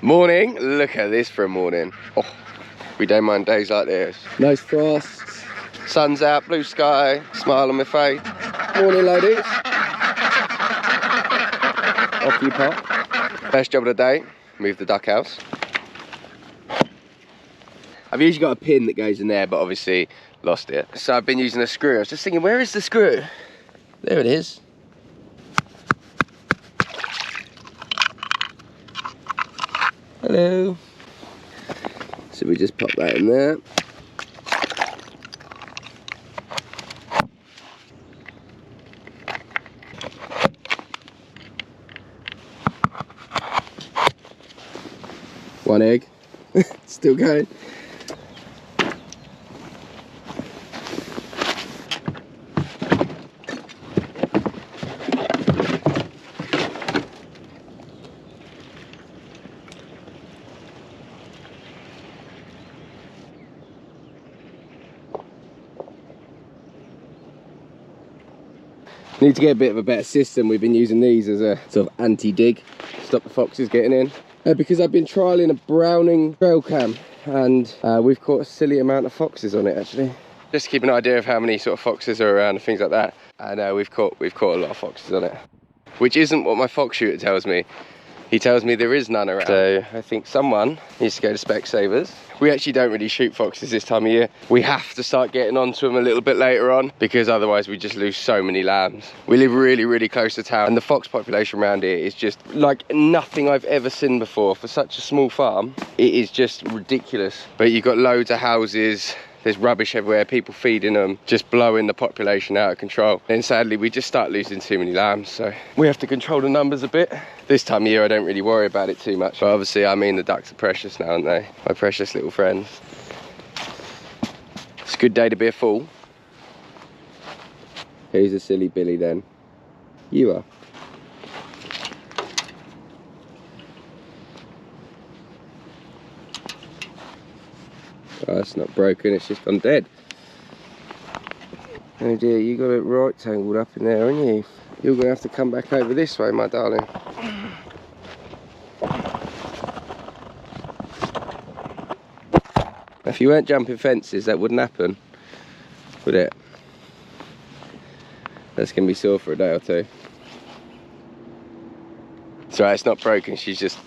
Morning, look at this for a morning. Oh, we don't mind days like this. Nice frost, sun's out, blue sky, smile on my face. Morning ladies. Off you pop. First job of the day, move the duck house. I've usually got a pin that goes in there, but obviously lost it. So I've been using a screw. I was just thinking, where is the screw? There it is. Hello. So we just pop that in there. One egg. Still going. Need to get a bit of a better system. We've been using these as a sort of anti-dig, stop the foxes getting in. Because I've been trialling a Browning trail cam, and we've caught a silly amount of foxes on it actually. Just to keep an idea of how many sort of foxes are around and things like that. And we've caught a lot of foxes on it, which isn't what my fox shooter tells me. He tells me there is none around. So I think someone needs to go to Specsavers. We actually don't really shoot foxes this time of year. We have to start getting onto them a little bit later on, because otherwise we just lose so many lambs. We live really, really close to town, and the fox population around here is just like nothing I've ever seen before. For such a small farm, it is just ridiculous. But you've got loads of houses, there's rubbish everywhere, people feeding them, just blowing the population out of control. And sadly, we just start losing too many lambs, so we have to control the numbers a bit. This time of year, I don't really worry about it too much. But obviously, I mean, the ducks are precious now, aren't they? My precious little friends. It's a good day to be a fool. Who's a silly Billy then? You are. Oh, it's not broken, it's just gone dead. Oh dear, you got it right tangled up in there, haven't you? You're going to have to come back over this way, my darling. If you weren't jumping fences, that wouldn't happen, would it? That's going to be sore for a day or two. It's alright, it's not broken, she's just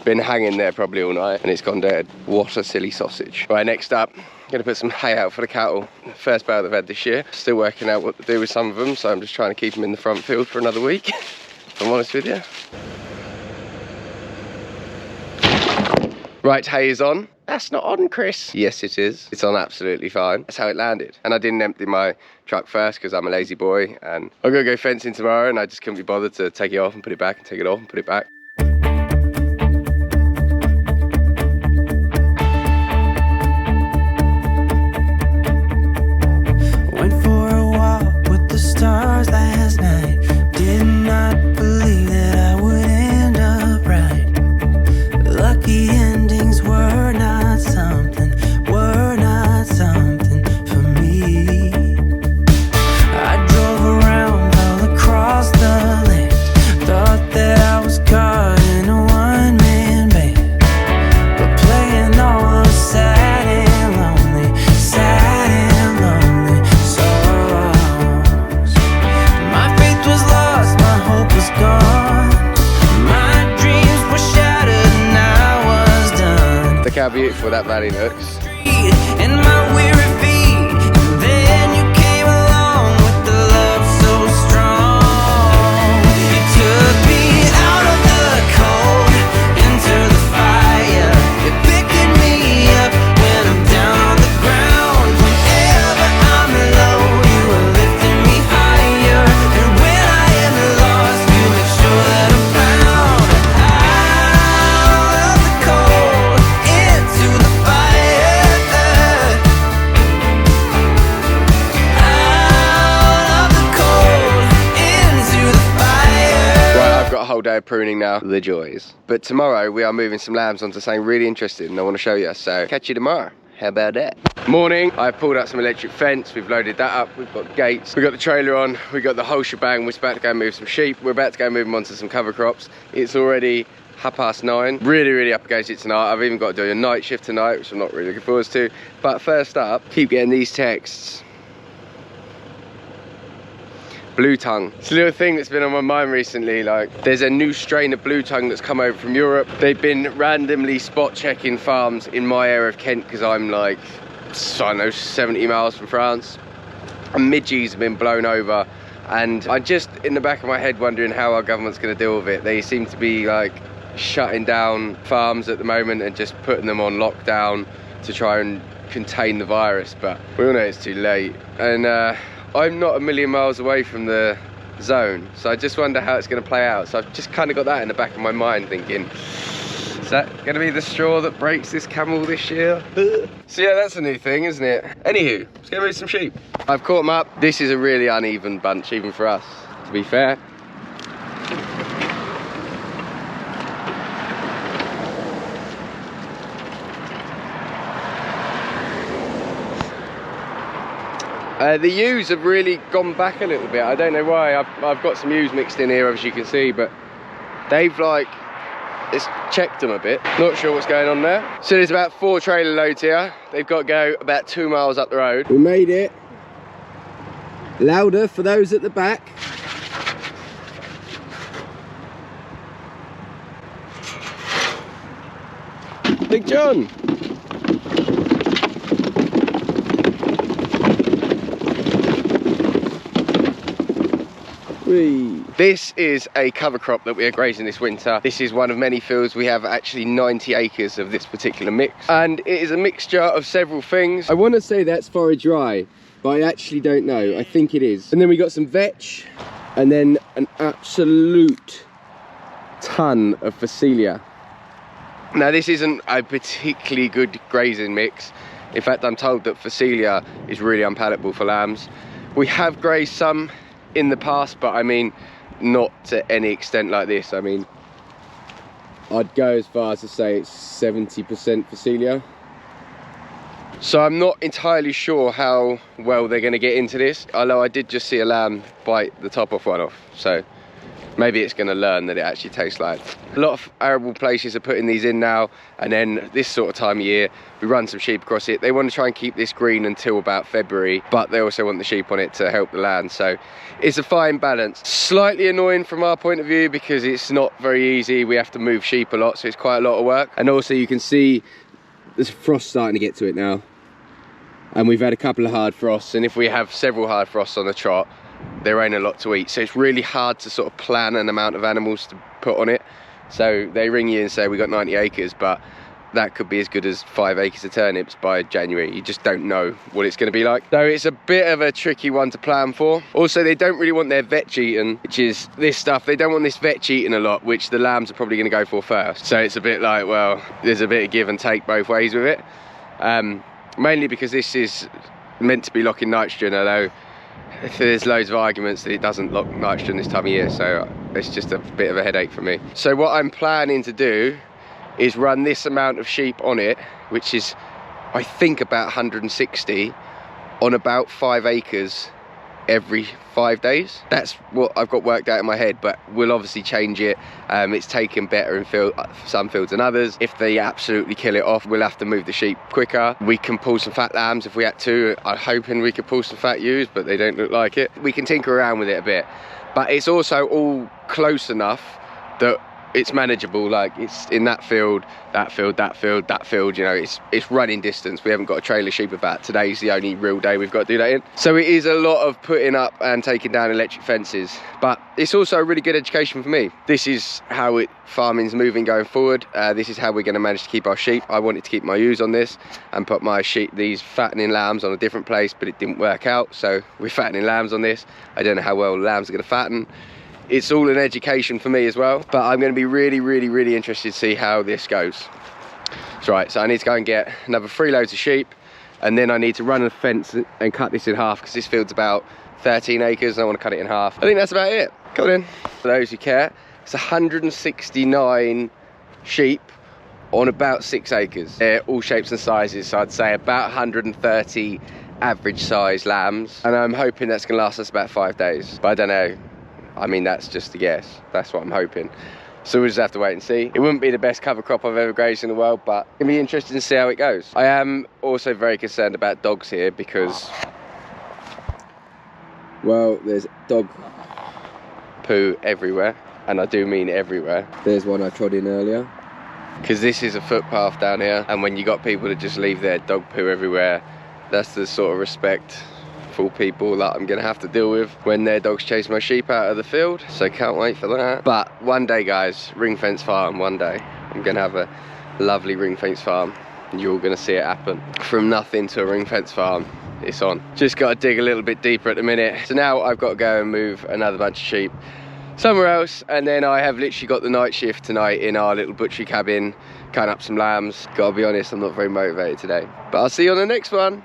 been hanging there probably all night and it's gone dead. What a silly sausage. Right, next up, I'm going to put some hay out for the cattle. First bale they've had this year. Still working out what to do with some of them, so I'm just trying to keep them in the front field for another week, if I'm honest with you. Right, hay is on. That's not on, Chris. Yes, it is. It's on absolutely fine. That's how it landed. And I didn't empty my truck first because I'm a lazy boy and I'm going to go fencing tomorrow, and I just couldn't be bothered to take it off and put it back and take it off and put it back. Stars last night, did not believe that I would end up right. Lucky endings were not something for me. I drove around all across the land, thought that I was caught in a one-man band, but playing all those sad and lonely songs. My faith was lost, my hope was gone, my dreams were shattered and I was done. Look how beautiful that valley looks. And my weary feet, and then you came along with the love so strong. You took me out of the cold, into the fire. You're picking me up when I'm down on the ground. Whenever I'm low, you are lifting me higher. And when I am lost, you make sure that I'm found. Out of the cold, into the fire. Out of the cold, into the fire. Right, I've got a whole day of pruning now. The joys. But tomorrow we are moving some lambs onto something really interesting and I want to show you. So catch you tomorrow. How about that? Morning, I've pulled out some electric fence, we've loaded that up, we've got gates, we've got the trailer on, we've got the whole shebang. We're about to go move some sheep, we're about to go move them onto some cover crops. It's already 9:30. Really up against it tonight. I've even got to do a night shift tonight, which I'm not really looking forward to. But first up, keep getting these texts. Blue tongue. It's a little thing that's been on my mind recently. Like, there's a new strain of blue tongue that's come over from Europe. They've been randomly spot checking farms in my area of Kent because I'm like, I don't know, 70 miles from France. And midges have been blown over. And I'm just in the back of my head wondering how our government's going to deal with it. They seem to be like shutting down farms at the moment and just putting them on lockdown to try and contain the virus. But we all know it's too late. And I'm not a million miles away from the zone, so I just wonder how it's going to play out. So I've just kind of got that in the back of my mind thinking, is that going to be the straw that breaks this camel this year? So yeah, that's a new thing, isn't it? Anywho, let's go move some sheep. I've caught them up. This is a really uneven bunch, even for us, to be fair. The ewes have really gone back a little bit. I don't know why. I've got some ewes mixed in here, as you can see, but they've like, it's checked them a bit. Not sure what's going on there. So there's about 4 trailer loads here. They've got to go about 2 miles up the road. We made it. Louder for those at the back. Big John. This is a cover crop that we are grazing this winter. This is one of many fields. We have actually 90 acres of this particular mix, and it is a mixture of several things. I want to say that's forage rye, but I actually don't know. I think it is. And then we got some vetch, and then an absolute ton of Phacelia. Now this isn't a particularly good grazing mix. In fact, I'm told that Phacelia is really unpalatable for lambs. We have grazed some in the past, but I mean, not to any extent like this. I mean, I'd go as far as to say it's 70% Phacelia. So I'm not entirely sure how well they're going to get into this, although I did just see a lamb bite the top off one off, so maybe it's going to learn that it actually tastes like. A lot of arable places are putting these in now, and then this sort of time of year we run some sheep across it. They want to try and keep this green until about February, but they also want the sheep on it to help the land, so it's a fine balance. Slightly annoying from our point of view because it's not very easy. We have to move sheep a lot, so it's quite a lot of work. And also you can see there's frost starting to get to it now, and we've had a couple of hard frosts, and if we have several hard frosts on the trot, there ain't a lot to eat, so it's really hard to sort of plan an amount of animals to put on it. So they ring you and say we got 90 acres, but that could be as good as 5 acres of turnips by January. You just don't know what it's going to be like. So it's a bit of a tricky one to plan for. Also, they don't really want their vetch eaten, which is this stuff. They don't want this vetch eaten a lot, which the lambs are probably going to go for first. So it's a bit like, well, there's a bit of give and take both ways with it. Mainly because this is meant to be locking nitrogen, although there's loads of arguments that it doesn't lock nitrogen this time of year, so it's just a bit of a headache for me. So what I'm planning to do is run this amount of sheep on it, which is I think about 160 on about 5 acres every 5 days. That's what I've got worked out in my head, but we'll obviously change it. It's taken better in some fields than others. If they absolutely kill it off, we'll have to move the sheep quicker. We can pull some fat lambs if we had to. I'm hoping we could pull some fat ewes, but they don't look like it. We can tinker around with it a bit, but it's also all close enough that it's manageable. Like, it's in that field, that field, that field, that field, you know, it's running distance. We haven't got a trailer sheep about. Today's the only real day we've got to do that in. So it is a lot of putting up and taking down electric fences, but it's also a really good education for me. This is how farming's moving going forward. This is how we're going to manage to keep our sheep. I wanted to keep my ewes on this and put my sheep, these fattening lambs, on a different place, but it didn't work out. So we're fattening lambs on this. I don't know how well lambs are going to fatten. It's all an education for me as well, but I'm going to be really interested to see how this goes. That's right, so I need to go and get another 3 loads of sheep, and then I need to run a fence and cut this in half, because this field's about 13 acres and I want to cut it in half. I think that's about it. Come on in. For those who care, it's 169 sheep on about 6 acres. They're all shapes and sizes, so I'd say about 130 average size lambs, and I'm hoping that's going to last us about 5 days, but I don't know. I mean, that's just a guess. That's what I'm hoping. So we'll just have to wait and see. It wouldn't be the best cover crop I've ever grazed in the world, but it'll be interesting to see how it goes. I am also very concerned about dogs here because, well, there's dog poo everywhere, and I do mean everywhere. There's one I trod in earlier. Because this is a footpath down here, and when you got people that just leave their dog poo everywhere, that's the sort of respectful people that I'm gonna have to deal with when their dogs chase my sheep out of the field. So can't wait for that. But one day, guys, ring fence farm, one day I'm gonna have a lovely ring fence farm, and you're gonna see it happen. From nothing to a ring fence farm, it's on. Just gotta dig a little bit deeper at the minute. So now I've got to go and move another bunch of sheep somewhere else, and then I have literally got the night shift tonight in our little butchery cabin, cutting up some lambs. Gotta be honest, I'm not very motivated today, but I'll see you on the next one.